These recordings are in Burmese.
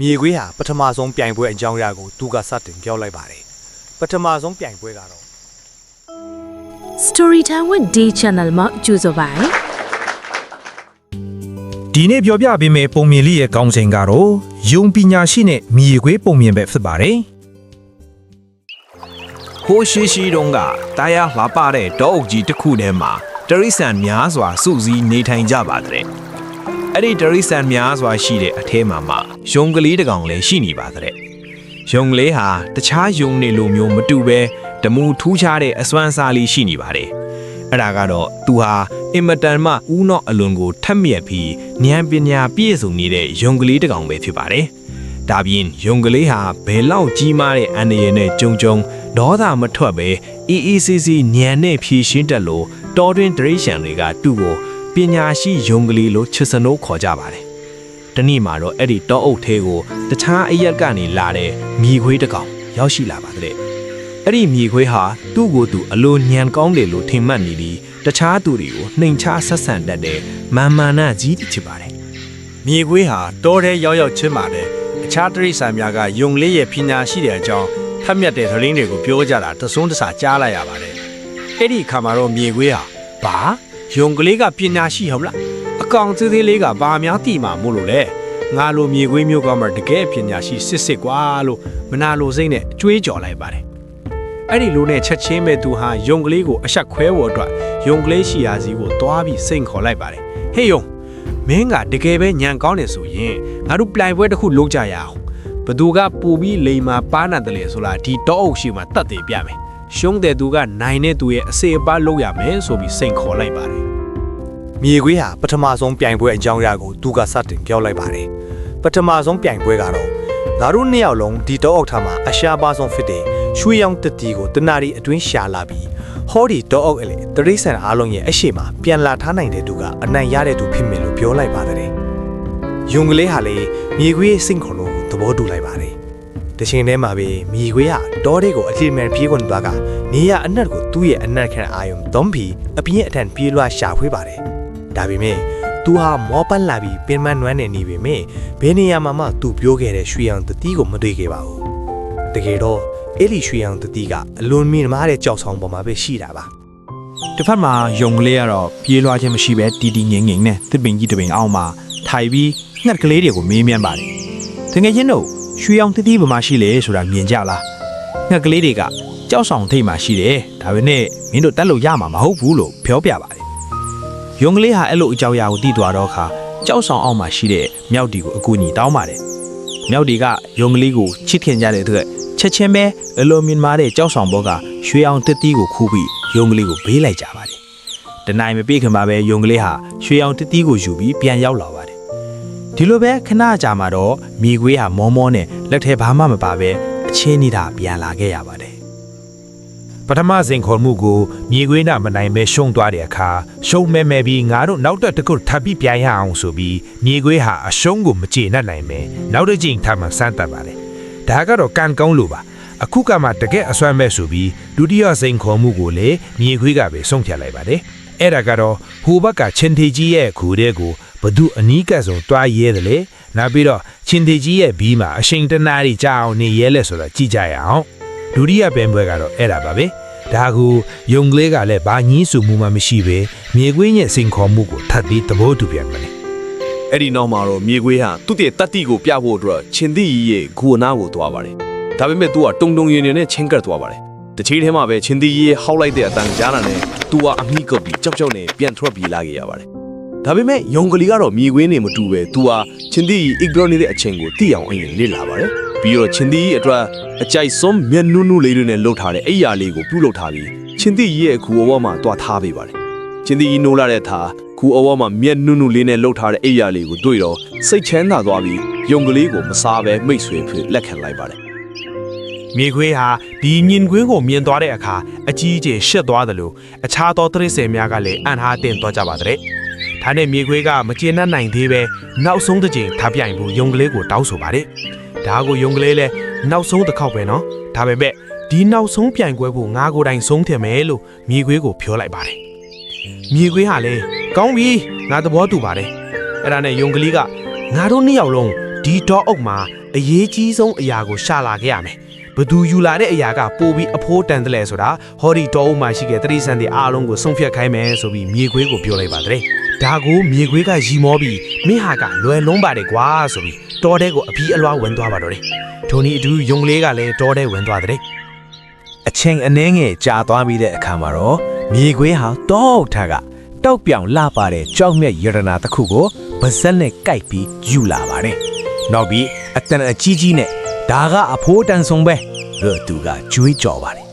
မြေခွေးဟာပထမဆုံးပြိုင်ပွဲအကြောင်းအရာကိုသူကစတင်ပြောလိုက်ပါတယ်ပထမဆုံးပြိုင်ပွဲကတော့ Storytime with D Channel မှာကြိုဆိုပါရစေ ဒီနေ့ပြောပြပေးမယ့်ပုံမြင်လေးရဲ့ကောင်းစဉ်ကတော့ယုံပညာရှိနဲ့မြေခွေးပုံမြင်ပဲဖြစ်ပါတယ်ဟိုရှိတုန်းကတရားလှပတဲ့တောအုပ်ကြီးတစ်ခုထဲမှာတရိษံများစွာစုစည်းနေထိုင်ကြပါတဲ့အဲ့ဒီတရိษံများစွာရှိတဲ့အထဲမှာယုံကလေးတစ်ကောင်လည်းရှိနေပါတဲ့ယုံကလေးဟာတခြားယုံနေလိုမျိုးမတူပဲတမူထူးခြားတဲ့အစွမ်းစားလေးရှိနေပါတယ်အဲ့ဒါကတော့သူဟာအင်မတန်မှဦးနော့အလွန်ကိုထက်မြက်ပြီးဉာဏ်ပညာပြည့်စုံနေတဲ့ယုံကလေးတစ်ကောင်ပဲဖြစ်ပါတယ်ဒါပြင်ယုံကလေးဟာဘယ်လောက်ကြီးမားတဲ့အန္တရာယ်နဲ့ကြုံဒေါသမထွက်ပဲအေးအေးဆေးဆေးဉာဏ်နဲ့ဖြည့်ရှင်းတတ်လို့တော်တွင်ဒရိရှံတွေကသူ့ကိုပညာရှိယုံကလေးလို့ချစ်စနိုးခေါ်ကြပါတယ်။ဒီနေ့မှာတော့အဲ့ဒီတောအုပ်ထဲကိုတခြားအရက်ကနေလာတဲ့မြေခွေးတစ်ကောင်ရောက်ရှိလာပါတယ်။အဲ့ဒီမြေခွေးဟာသူ့ကိုယ်သူအလိုညံကောင်းတယ်လို့ထင်မှတ်နေပြီးတခြားသူတွေကိုနှိမ်ချဆက်ဆံတတ်တဲ့မာမာနာကြီးဖြစ်ပါတယ်။ မြေခွေးဟာတောထဲရောက်ချင်းပါတယ်အခြားတရိษံများကယုံလေးရဲ့ပညာရှိတဲ့အကြောင်းထက်မြက်တဲ့သတင်းတွေကိုပြောကြတာတစွန်းတဆာကြားလိုက်ရပါတယ်အဲ့ဒီအခါမှာတော့မြေခွေးဟာဘာယုံကလေးကပညာရှိဟုတ်လားအကောင်သေးသေးလေးကဘာများတိမှာမို့လို့လဲငါလိုမြေခွေးမျိုးကမှတကယ်ပညာရှိစစ်ကွာလို့မနာလိုစိတ်နဲ့ကြွေးကြော်လိုက်ပါတယ်အဲ့ဒီလိုနဲ့ချက်ချင်းပဲသူဟာယုံကလေးကိုအဆက်ခွဲဖို့အတွက်ယုံကလေးရှိရာစီကိုတွားပြီးစိန်ခေါ်လိုက်ပါတယ်ဟေးယုံမင်းကတကယ်ပဲညံကောင်းတယ်ဆိုရင်ငါတို့ပြိုင်ပွဲတစ်ခုလုပ်ကြရအောင်ဘသူကပူပြီးလိမ်မာပါနာတယ်လေဆိုလားဒီတောအုပ်ရှိမှတတ်တယ်ပြမယ်ရှုံးတဲ့သူကနိုင်တဲ့သူရဲ့အစေအပါလုပ်ရမယ်ဆိုပြီးစိန်ခေါ်လိုက်ပါတယ်မြေခွေးဟာပထမဆုံးပြိုင်ပွဲအကြောင်းအရာကိုသူကစတင်ပြောလိုက်ပါတယ်ပထမဆုံးပြိုင်ပွဲကတော့ငါတို့နှစ်ယောက်လုံးဒီတောအုပ်ထားမှာအရှားပါဆုံးဖြစ်တဲ့ရွှေရောင်တတီကိုတနာရီအတွင်းရှာလာပြီးဟောဒီတောအုပ်အလေတရိษံအားလုံးရဲ့အရှိမပြန်လာထားနိုင်တဲ့သူကအနိုင်ရတဲ့သူဖြစ်မယ်လို့ပြောလိုက်ပါတယ်ယုံကလေးဟာလေမြေခွေးရဲ့စိတ်ခေါ်လို့သဘောတူလိုက်ပါတယ်တချိန်တည်းမှာပဲမြေခွေးဟာတောထဲကိုအထီမဲ့ပြေးကုန်သွားကနေရအနက်ကိုသူ့ရဲ့အနက်ခံအာယုံသုံးပြီးအပြင်းအထန်ပြေးလွှားရှာဖွေပါတယ်ဒါပေမဲ့သူဟာမောပန်းလာပြီးပင်မနွမ်းနေနေပေမဲ့ဘယ်နေရာမှာမှသူပြောခဲ့တဲ့ရွှေအောင်တတိကိုမတွေ့ခဲ့ပါဘူးတကယ်တော့အဲ့ဒီရွှေအောင်တတိကအလွန်မြင့်မားတဲ့ကြောက်ဆောင်ပေါ်မှာပဲရှိတာပါတစ်ဖက်မှာယုံကလေးကတော့ပြေးလွှားခြင်းမရှိပဲတီတီငင်ငင်နဲ့တစ်ပင်ကြီးတစ်ပင်အောက်မှာထိုင်ပြီးငှက်ကလေးတွေကိုမေးမြန်းပါတယ်တကယ်ချင်းတို့ရွှေအောင်တတိဘယ်မှာရှိလဲဆိုတာမြင်ကြလားငှက်ကလေးတွေကကြောက်ဆောင်ထိတ်မှာရှိတယ်ဒါပေမဲ့မင်းတို့တက်လို့ရမှာမဟုတ်ဘူးလို့ပြောပြပါတယ်ယုံကလေးဟာအဲ့လိုအကြောက်အရာကိုသိသွားတော့အခါကြောက်ဆောင်အောက်မှာရှိတဲ့မြောက်တီကိုအကူအညီတောင်းပါတယ်မြောက်တီကယုံကလေးကိုချစ်ခင်ကြတဲ့အတွက်ချက်ချင်းပဲအလိုမြင်မာတဲ့ကြောက်ဆောင်ဘောကရွှေအောင်တတိကိုခူးပြီးယုံကလေးကိုဘေးလိုက်ကြပါတယ်တနိုင်မပြေခင်မှာပဲယုံကလေးဟာရွှေအောင်တတိကိုယူပြီးပြန်ရောက်လာပါတယ်ဒီလိုပဲခဏကြာမှာတော့မြေခွေးဟာမောမောနဲ့လက်ထဲဘာမှမပါပဲအချင်းနေတာပြန်လာခဲ့ရပါတယ်ပထမစဉ်ခေါ်မှုကိုမြေခွေးနာမနိုင်ပဲရှုံးသွားတဲ့အခါရှုံးမဲပြီးငါတို့နောက်တစ်ခုထပ်ပြီးပြန်ရအောင်ဆိုပြီးမြေခွေးဟာအရှုံးကိုမကျေနပ်နိုင်ပဲနောက်တစ်ချိန်ထပ်မှစမ်းသပ်ပါတယ်ဒါကတော့ကံကောင်းလို့ပါအခုကမှတကယ်အစွမ်းမဲ့ဆိုပြီးဒုတိယစိန်ခေါ်မှုကိုလည်းမြေခွေးကပဲဆုံးဖြတ်လိုက်ပါတယ်အဲ့ဒါကတော့ဟိုဘက်ကချင်းထေကြီးရဲ့ခူတဲ့ကိုဘသူအနီးကပ်ဆုံးတွားရဲတယ်လေနောက်ပြီးတော့ချင်းထေကြီးရဲ့ဘီးမှာအရှိန်တနာရီကြာအောင်နေရဲလဲဆိုတာကြည့်ကြရအောင်ဒုတိယပင်ပွဲကတော့အဲ့ဒါပါပဲဒါကိုယုံကလေးကလည်းဘာညင်းစုမှုမှမရှိပဲမြေခွေးရဲ့စိန်ခေါ်မှုကိုထပ်ပြီးသဘောတူပြန်တယ်အဲ့ဒီနောက်မှာတော့မြေခွေးဟာသူ့ရဲ့တတ်တိကိုပြဖို့အတွက်ချင်းတိကြီးရဲ့ဂူအနာကိုသွားပါတယ်ဒါပေမဲ့သူကတုံရင်နဲ့ချင်းကပ်သွားပါတယ်တချီထဲမှာပဲချင်းတိကြီးရဲ့ဟောက်လိုက်တဲ့အတန်ကြားတာနဲ့သူကအမိကုတ်ပြီးကြောက်နဲ့ပြန်ထွက်ပြေးလာခဲ့ရပါတယ်ဒါပေမဲ့ယုံကလေးကတော့မြေခွေးနဲ့မတူပဲသူဟာချင်းတိကြီး ignore နေတဲ့အချိန်ကိုသိအောင်အရင်လေ့လာပါတယ်ပြီးတော့ချင်းတိကြီးအတွက်အကြိုက်ဆုံးမျက်နှုနုလေးတွေနဲ့လှုပ်ထားတဲ့အိယာလေးကိုပြုတ်လုပ်ထားပြီးချင်းတိကြီးရဲ့ဂူအဝမှာတွားထားပေးပါတယ်ချင်းတိကြီးနိုးလာတဲ့အခါဂူအဝမှာမျက်နှုလေးနဲ့လှုပ်ထားတဲ့အိယာလေးကိုတွေ့တော့စိတ်ချမ်းသာသွားပြီးယုံကလေးကိုမစားပဲမိတ်ဆွေဖြစ်လက်ခံလိုက်ပါတယ်မြေခွေးဟာဒီညင်ခွေးကိုမြင်သွားတဲ့အခါအကြီးအကျယ်ရှက်သွားတယ်လို့အခြားသောတရိษံများကလည်းအံ့ဟာတင်သွားကြပါတဲ့။ဒါနဲ့မြေခွေးကမကျေနပ်နိုင်သေးပဲနောက်ဆုံးတစ်ချိန်ထပ်ပြိုင်ဖို့ယုံကလေးကိုတောင်းဆိုပါတယ်။ဒါကိုယုံကလေးလည်းနောက်ဆုံးတစ်ခေါက်ပဲနော်။ဒါပေမဲ့ဒီနောက်ဆုံးပြိုင်ပွဲကိုငါကိုယ်တိုင်ဆုံးထင်မယ်လို့မြေခွေးကိုပြောလိုက်ပါတယ်။မြေခွေးဟာလည်းကောင်းပြီငါသဘောတူပါတယ်။အဲ့ဒါနဲ့ယုံကလေးကငါတို့နှစ်ယောက်လုံး ဒီတော့အုပ်မှာအရေးကြီးဆုံးအရာကိုရှာလာခဲ့ရမယ်ဘသူယူလာတဲ့အရာကပိုပြီးအဖိုးတန်တယ်လဲဆိုတာဟောဒီတော့အုပ်မှာရှိတဲ့တတိဆန်တွေအားလုံးကိုဆုံးဖြတ်ခိုင်းမယ်ဆိုပြီးမြေခွေးကိုပြောလိုက်ပါတယ်ဒါကိုမြေခွေးကရီမောပြီးမင်းဟာကလွယ်လုံးပါတယ်ကွာဆိုပြီးတောထဲကိုအပြီးအလွားဝင်သွားပါတော့တယ်ထိုနည်းအတူယုံကလေးကလည်းတောထဲဝင်သွားတယ်အချိန်အနည်းငယ်ကြာသွားပြီးတဲ့အခါမှာတော့မြေခွေးဟာတောအုပ်ထက်ကတောက်ပြောင်လှပါတဲ့ကြောက်မြက်ရတနာတစ်ခုကိုဗဇက်နဲ့ကိုက်ပြီးယူလာပါတယ်နောက်ပြီးအတန်အကြီးကြီးနဲ့ဒါကအဖိုးတန်ဆုံးပဲလို့သူကကြွေးကြော်ပါတယ်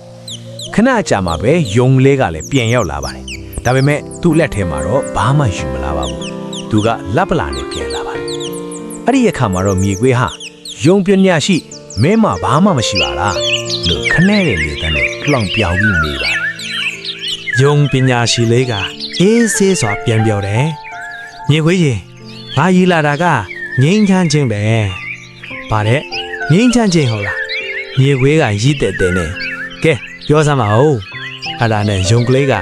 ခဏကြာမှပဲယုံလေးကလည်းပြန်ရောက်လာပါတယ်ဒါပေမဲ့သူ့လက်ထဲမှာတော့ဘာမှယူမလာပါဘူးသူကလက်ပလာနဲ့ပြန်လာပါတယ်အဲ့ဒီအခါမှာတော့မြေခွေးဟာယုံပညာရှိမင်းမဘာမှမရှိပါလားလို့ခနဲ့တဲ့လေတန်းနဲ့လောင်ပြောင်ပြီးနေပါတယ်ယုံပညာရှိလေးကအေးဆေးစွာပြန်ပြောတယ်မြေခွေးရေငါရီလာတာကငိမ့်ချမ်းခြင်းပဲပါတဲ့ငိမ့်ချမ်းခြင်းဟုတ်လားမြေခွေးကရည်တဲ့တဲ့နဲ့ကဲပြောစမ်းပါဦးအဲ့ဒါနဲ့ယုံကလေးက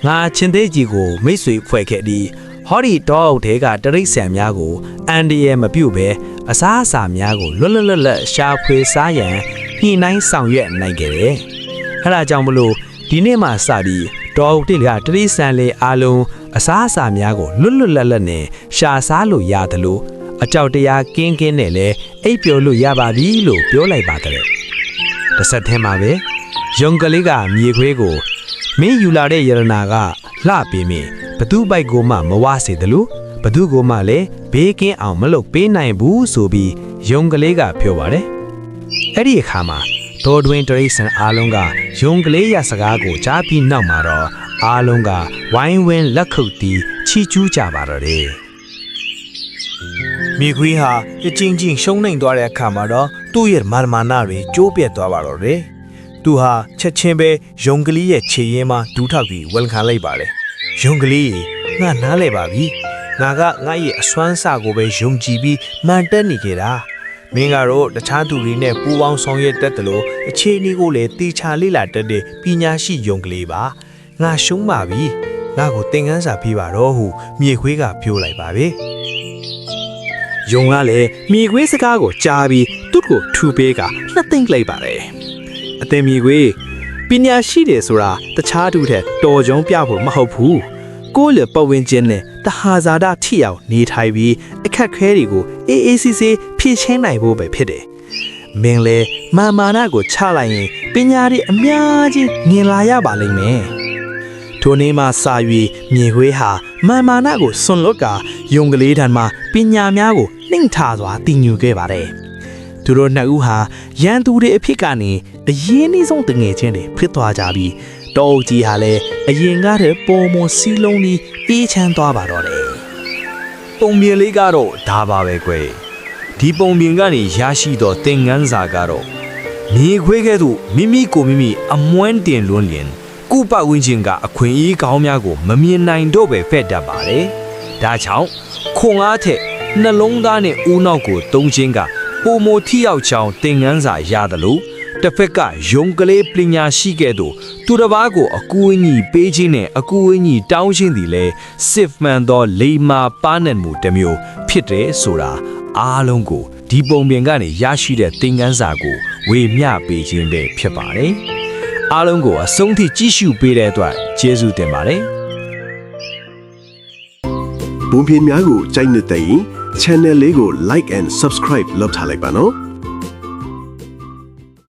ငါချင်းသေးကြီးကိုမိတ်ဆွေဖွဲ့ခဲ့ပြီးဟောဒီတောအုပ်ထဲကတရိတ်ဆန်များကိုအန်ဒီရဲ့မပြုတ်ပဲအစားအစာများကိုလွတ်လွတ်ရှာဖွေစားရန်ညှိနှိုင်းဆောင်ရွက်နိုင်ခဲ့တယ်အဲ့ဒါကြောင့်မလို့ဒီနေ့မှစပြီးတောအုပ်တိကတရိတ်ဆန်လေးအားလုံးအစားအစာများကိုလွတ်လွတ်လပ်လပ်နဲ့ရှာစားလို့ရတယ်လို့အကြောက်တရားကင်းကင်းနဲ့လဲအိပ်ပျော်လို့ရပါပြီလို့ပြောလိုက်ပါတယ်တစ်ဆက်တည်းမှာပဲယုံကလေးကမြေခွေးကိုမင်းယူလာတဲ့ယရနာကလှပေမင်းဘသူပိုက်ကိုမှမဝစေတယ်လို့ဘသူကိုမှလည်းဘေးကင်းအောင်မလုပ်ပေးနိုင်ဘူးဆိုပြီးယုံကလေးကပြောပါတယ်အဲ့ဒီအခါမှာတော်တွင်တရိတ်ဆန်အားလုံးကယုံကလေးရစကားကိုကြားပြီးနောက်မှာတော့အားလုံးကဝိုင်းဝန်းလက်ခုပ်တီးချီကျူးကြပါတော့တယ်မြေခွေးဟာအချင်းချင်းရှုံးနှိမ်သွားတဲ့အခါမှာတော့သူ့ရဲ့မာနမာနတွေကျိုးပြတ်သွားပါတော့တယ်သူဟာချက်ချင်းပဲယုံကလေးရဲ့ခြေရင်းမှာဒူးထောက်ပြီးဝန်ခံလိုက်ပါတယ်ယုံကလေးငါနားလဲပါပြီငါကငါရဲ့အစွမ်းစာကိုပဲယုံကြည်ပြီးမှန်တက်နေကြတာမင်းကတော့တခြားသူတွေနဲ့ပူးပေါင်းဆောင်ရွက်တတ်တယ်လို့အခြေအနေကိုလည်းတေချာလေ့လာတတ်တဲ့ပညာရှိယုံကလေးပါငါရှုံးပါပြီငါကိုသင်ခန်းစာပေးပါတော့ဟုမြေခွေးကပြောလိုက်ပါပဲယုံကလည်းမြေခွေးစကားကိုကြားပြီးသူ့ကိုထူပေးကနှစ်သိမ့်လိုက်ပါတယ်အသင်မြေခွေးပညာရှိတယ်ဆိုတာတခြားသူထက်တော်ကြောင်းပြဖို့မဟုတ်ဘူးကိုယ့်လေပတ်ဝန်းကျင်နဲ့တဟာဇာတာထိအောင်နေထိုင်ပြီးအခက်ခဲတွေကိုအေးအေးဆေးဆေးဖြေရှင်းနိုင်ဖို့ပဲဖြစ်တယ်မင်းလေမာမာနာကိုချလိုက်ရင်ပညာတွေအများကြီးမြင်လာရပါလိမ့်မယ်ထိုနေ့မှစာ၍မြေခွေးဟာမာမာနာကိုစွန့်လွတ်ကာယုံကလေးထံမှပညာများကိုနှိမ်ထားစွာတည်ညွခဲ့ပါတယ်သူတို့နှစ်ဦးဟာရန်သူတွေအဖြစ်ကနေအရင်နှီးဆုံးတငယ်ချင်းတွေဖြစ်သွားကြပြီးတောအုပ်ကြီးဟာလည်းအရင်ကတည်းကပုံမစီလုံးပြီးအေးချမ်းသွားပါတော့တယ်ပုံပြင်လေးကတော့ဒါပါပဲကွယ်ဒီပုံပြင်ကနေရရှိသောသင်ခန်းစာကတော့မြေခွေးကဲ့သို့မိမိကိုမိမိအမွှမ်းတင်လွန်းလျင်ကုပဝင်းချင်းကအခွင့်အရေးကောင်းများကိုမမြင်နိုင်တော့ပဲဖက်တတ်ပါတယ်ဒါကြောင့်ခွန်အားထက်နှလုံးသားနဲ့ဦးနောက်ကိုတုံးချင်းကပုံမထိရောက်ချောင်းသင်ခန်းစာရတယ်လို့တစ်ဖက်ကယုံကလေးပညာရှိခဲ့သူသူတစ်ပါးကိုအကူအညီပေးခြင်းနဲ့အကူအညီတောင်းခြင်းသည်လည်းစစ်မှန်သောလိမ္မာပါးနယ်မှုတစ်မျိုးဖြစ်တယ်ဆိုတာအားလုံးကိုဒီပုံပြင်ကနေရရှိတဲ့သင်ခန်းစာကိုဝေမျှပေးခြင်းပဲဖြစ်ပါတယ်အားလုံးကိုအဆုံးထိကြည့်ရှုပေးတဲ့အတွက်ကျေးဇူးတင်ပါတယ်ဘုံပြင်းများကိုကြိုက်နေတဲ့ရင် channel လေးကို like and subscribe လုပ်ထားလိုက်ပါနော်